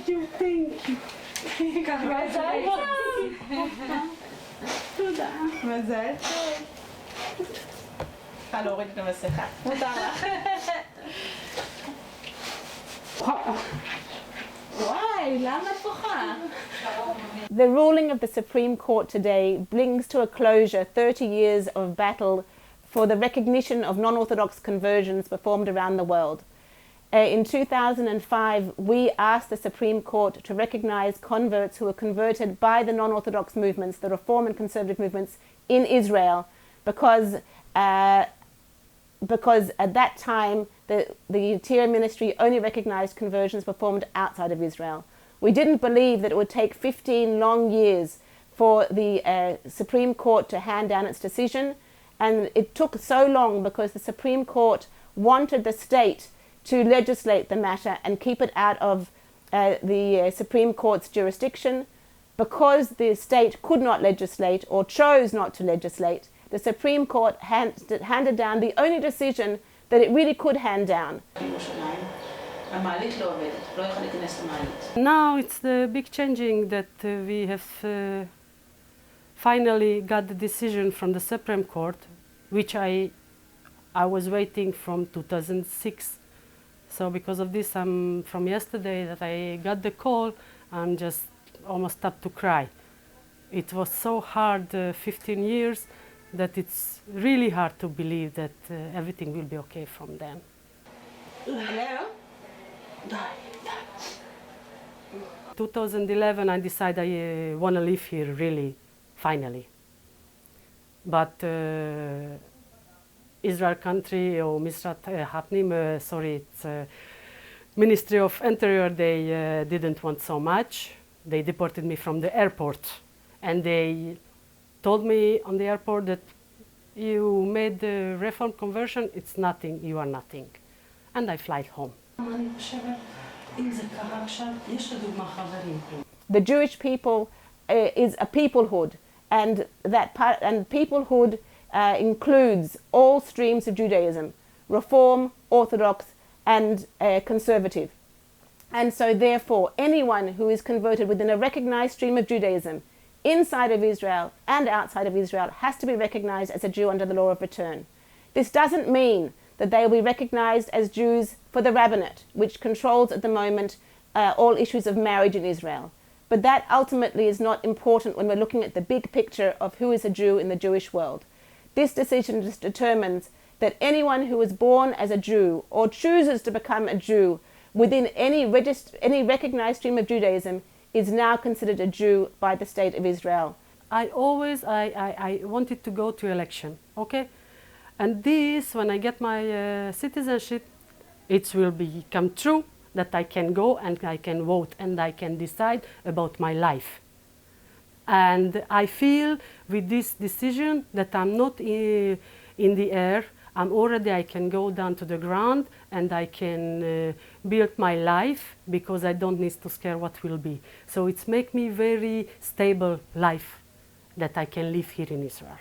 thank you. תודה. מזל טוב. צריכה להוריד את המסכה. מותר לך. וואי, למה את בוכה? The ruling of the Supreme Court today brings to a closure 30 years of battle for the recognition of non-Orthodox conversions performed around the world. In 2005, we asked the Supreme Court to recognize converts who were converted by the non-Orthodox movements, the Reform and Conservative movements in Israel, because at that time the Interior Ministry only recognized conversions performed outside of Israel. We didn't believe that it would take 15 long years for the Supreme Court to hand down its decision, and it took so long because the Supreme Court wanted the state to legislate the matter and keep it out of the Supreme Court's jurisdiction. Because the state could not legislate or chose not to legislate, the Supreme Court handed down the only decision that it really could hand down. Now it's the big changing that we have finally got the decision from the Supreme Court, which I was waiting from 2006. So because of this, from yesterday that I got the call, I'm just almost stopped to cry. It was so hard, 15 years, that it's really hard to believe that everything will be okay from then. Hello? 2011, I decided I want to live here, really, finally. But Israel country, or Misrat Hapnim, sorry, it's Ministry of Interior, they didn't want so much. They deported me from the airport, and they told me on the airport that you made the reform conversion, it's nothing, you are nothing. And I fly home. The Jewish people is a peoplehood, and peoplehood includes all streams of Judaism, Reform, Orthodox, and Conservative. And so therefore, anyone who is converted within a recognized stream of Judaism, inside of Israel and outside of Israel, has to be recognized as a Jew under the law of return. This doesn't mean that they will be recognized as Jews for the rabbinate, which controls at the moment all issues of marriage in Israel. But that ultimately is not important when we're looking at the big picture of who is a Jew in the Jewish world. This decision just determines that anyone who is born as a Jew or chooses to become a Jew within any recognized stream of Judaism is now considered a Jew by the state of Israel. I wanted to go to election, okay? And this, when I get my citizenship, it will become true that I can go and I can vote and I can decide about my life. And I feel with this decision that I'm not in the air, I can go down to the ground and I can build my life because I don't need to scare what will be. So it's make me very stable life that I can live here in Israel.